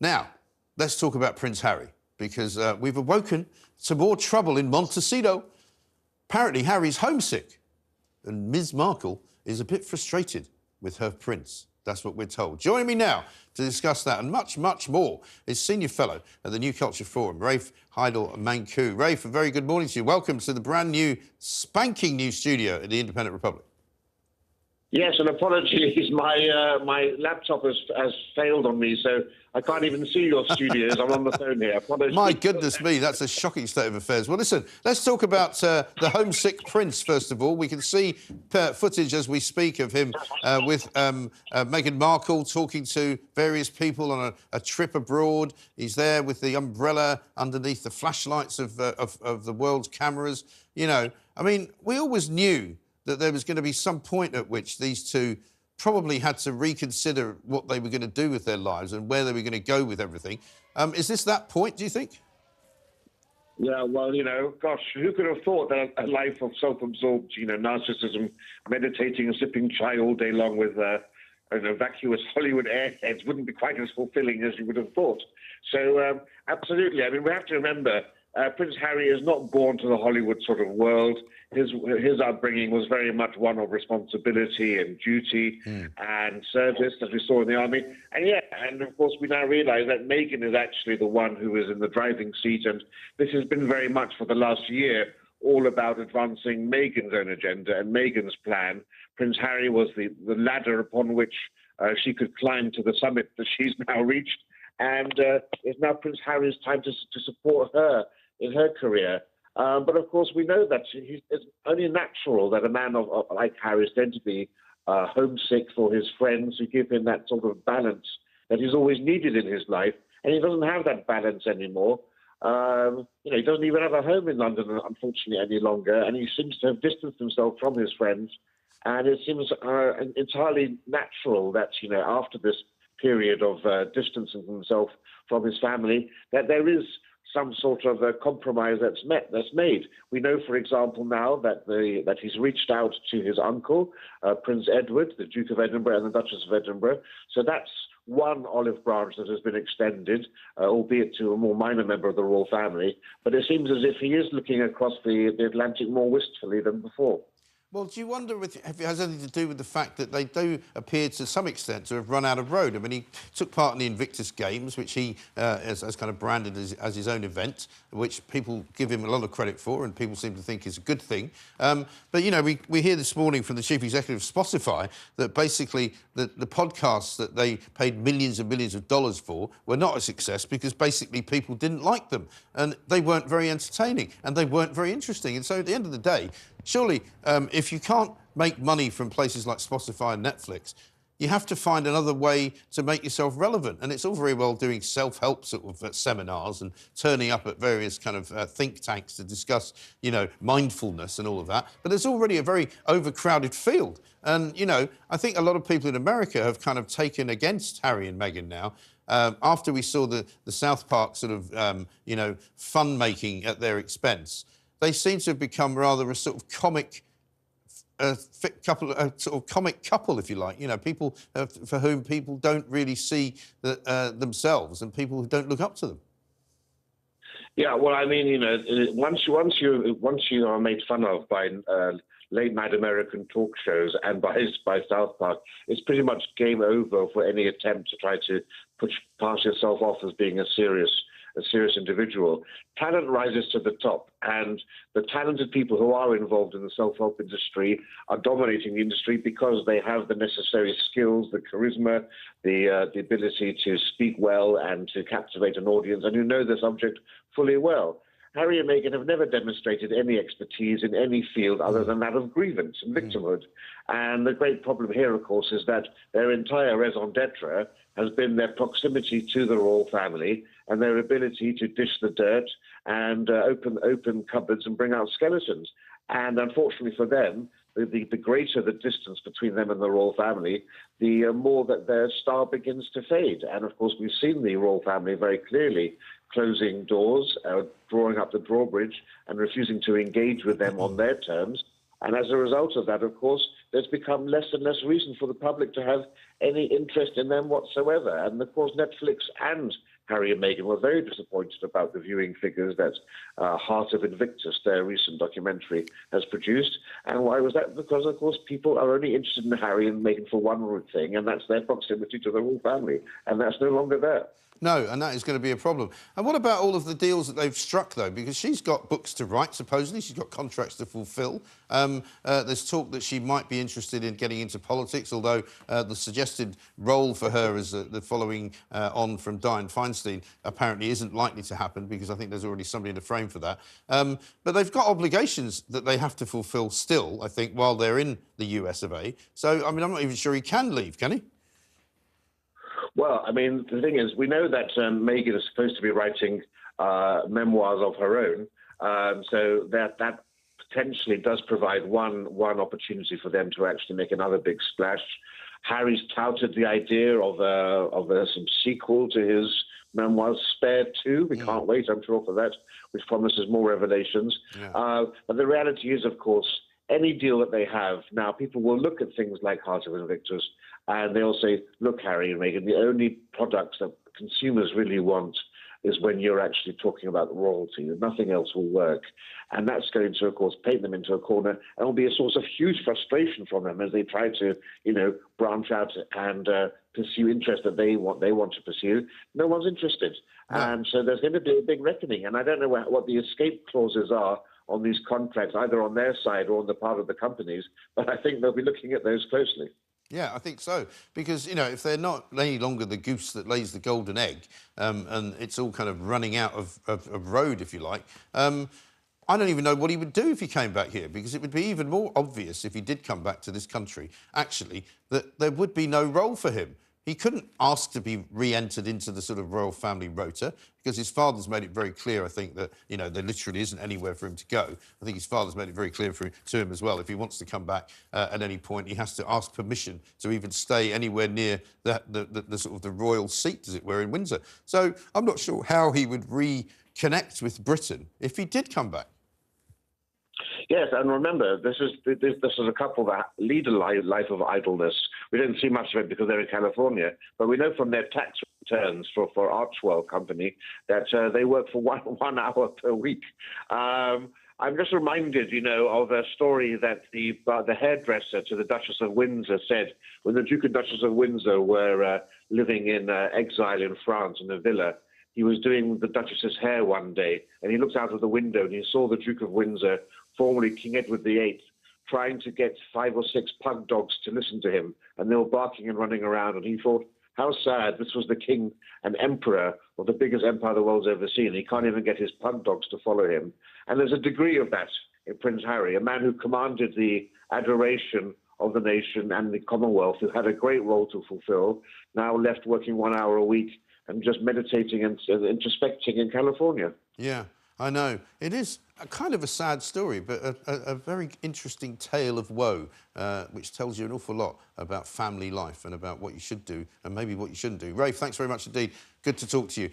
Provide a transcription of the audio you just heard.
Now, let's talk about Prince Harry, because we've awoken to more trouble in Montecito. Apparently, Harry's homesick, and Ms. Markle is a bit frustrated with her prince. That's what we're told. Joining me now to discuss that and much, much more is Senior Fellow at the New Culture Forum, Rafe Heydel-Mankoo. Rafe, a very good morning to you. Welcome to the brand new, spanking new studio at the Independent Republic. Yes, and apologies, my laptop has failed on me, so I can't even see your studios. I'm on the phone here. Apologies. My goodness me, that's a shocking state of affairs. Well, listen, let's talk about the Homesick Prince, first of all. We can see footage as we speak of him with Meghan Markle talking to various people on a trip abroad. He's there with the umbrella underneath the flashlights of the world's cameras. You know, I mean, we always knew that there was going to be some point at which these two probably had to reconsider what they were going to do with their lives and where they were going to go with everything. Is this that point, do you think? Yeah, well, you know, gosh, who could have thought that a life of self-absorbed, you know, narcissism, meditating and sipping chai all day long with an vacuous Hollywood airheads wouldn't be quite as fulfilling as you would have thought. So, absolutely. I mean, we have to remember, Prince Harry is not born to the Hollywood sort of world. His upbringing was very much one of responsibility and duty and service, as we saw in the army. And of course, we now realise that Meghan is actually the one who is in the driving seat, and this has been very much for the last year all about advancing Meghan's own agenda and Meghan's plan. Prince Harry was the ladder upon which she could climb to the summit that she's now reached, and it's now Prince Harry's time to support her in her career. But of course, we know that it's only natural that a man like Harry is going to be homesick for his friends who give him that sort of balance that he's always needed in his life, and he doesn't have that balance anymore. You know, he doesn't even have a home in London, unfortunately, any longer, and he seems to have distanced himself from his friends. And it seems entirely natural that, you know, after this period of distancing himself from his family, that there is some sort of a compromise that's made. We know, for example, now that he's reached out to his uncle, Prince Edward, the Duke of Edinburgh and the Duchess of Edinburgh. So that's one olive branch that has been extended, albeit to a more minor member of the royal family. But it seems as if he is looking across the Atlantic more wistfully than before. Well, Do you wonder if it has anything to do with the fact that they do appear to some extent to have run out of road? I mean, he took part in the Invictus Games, which he has kind of branded as his own event, which people give him a lot of credit for and people seem to think is a good thing. But, you know, we hear this morning from the chief executive of Spotify that basically the podcasts that they paid millions and millions of dollars for were not a success because basically people didn't like them and they weren't very entertaining and they weren't very interesting. And so at the end of the day, surely, if you can't make money from places like Spotify and Netflix, you have to find another way to make yourself relevant. And it's all very well doing self-help sort of seminars and turning up at various kind of think tanks to discuss, you know, mindfulness and all of that. But there's already a very overcrowded field. And, you know, I think a lot of people in America have kind of taken against Harry and Meghan now. After we saw the South Park sort of, you know, fun-making at their expense, they seem to have become rather a sort of comic couple, if you like. You know, people for whom people don't really see themselves and people who don't look up to them. Yeah, well, I mean, you know, once you are made fun of by late night American talk shows and by South Park, it's pretty much game over for any attempt to try to pass yourself off as being a serious individual. Talent rises to the top, and the talented people who are involved in the self-help industry are dominating the industry because they have the necessary skills, the charisma, the ability to speak well and to captivate an audience, and who know the subject fully well. Harry and Meghan have never demonstrated any expertise in any field other than that of grievance and victimhood. And the great problem here, of course, is that their entire raison d'etre has been their proximity to the royal family and their ability to dish the dirt and open cupboards and bring out skeletons. And unfortunately for them, the greater the distance between them and the royal family, the more that their star begins to fade. And of course, we've seen the royal family very clearly closing doors, drawing up the drawbridge and refusing to engage with them on their terms. And as a result of that, of course, there's become less and less reason for the public to have any interest in them whatsoever. And of course, Netflix and Harry and Meghan were very disappointed about the viewing figures that Heart of Invictus, their recent documentary, has produced. And why was that? Because, of course, people are only interested in Harry and Meghan for one thing, and that's their proximity to the royal family. And that's no longer there. No, and that is going to be a problem. And what about all of the deals that they've struck, though? Because she's got books to write, supposedly. She's got contracts to fulfil. There's talk that she might be interested in getting into politics, although the suggested role for her as the following on from Dianne Feinstein apparently isn't likely to happen, because I think there's already somebody in the frame for that. But they've got obligations that they have to fulfil still, I think, while they're in the US of A. So, I mean, I'm not even sure he can leave, can he? Well, I mean, the thing is, we know that Meghan is supposed to be writing memoirs of her own, so that potentially does provide one opportunity for them to actually make another big splash. Harry's touted the idea of some sequel to his memoirs, Spare 2. We can't wait, I'm sure, for that, which promises more revelations. Yeah. But the reality is, of course, any deal that they have now, people will look at things like Heart of Invictus, and they'll say, look, Harry and Meghan, the only products that consumers really want is when you're actually talking about royalty, and nothing else will work. And that's going to, of course, paint them into a corner, and will be a source of huge frustration from them as they try to, branch out and pursue interests that they want to pursue. No one's interested. No. And so there's going to be a big reckoning. And I don't know what the escape clauses are on these contracts, either on their side or on the part of the companies, but I think they'll be looking at those closely. Yeah, I think so. Because, if they're not any longer the goose that lays the golden egg, and it's all kind of running out of road, if you like, I don't even know what he would do if he came back here, because it would be even more obvious if he did come back to this country, actually, that there would be no role for him. He couldn't ask to be re-entered into the sort of royal family rota, because his father's made it very clear, I think, that, there literally isn't anywhere for him to go. I think his father's made it very clear to him as well. If he wants to come back at any point, he has to ask permission to even stay anywhere near the sort of the royal seat, as it were, in Windsor. So I'm not sure how he would reconnect with Britain if he did come back. Yes, and remember, this is a couple that lead a life of idleness. We don't see much of it because they're in California, but we know from their tax returns for Archwell Company that they work for one hour per week. I'm just reminded, of a story that the hairdresser to the Duchess of Windsor said when the Duke and Duchess of Windsor were living in exile in France in a villa. He was doing the Duchess's hair one day, and he looked out of the window and he saw the Duke of Windsor, formerly King Edward VIII, trying to get 5 or 6 pug dogs to listen to him, and they were barking and running around, and he thought, how sad, this was the king and emperor of the biggest empire the world's ever seen. He can't even get his pug dogs to follow him. And there's a degree of that in Prince Harry, a man who commanded the adoration of the nation and the Commonwealth, who had a great role to fulfill, now left working 1 hour a week and just meditating and introspecting in California. Yeah, I know. It is kind of a sad story, but a very interesting tale of woe, which tells you an awful lot about family life and about what you should do and maybe what you shouldn't do. Rafe, thanks very much indeed. Good to talk to you.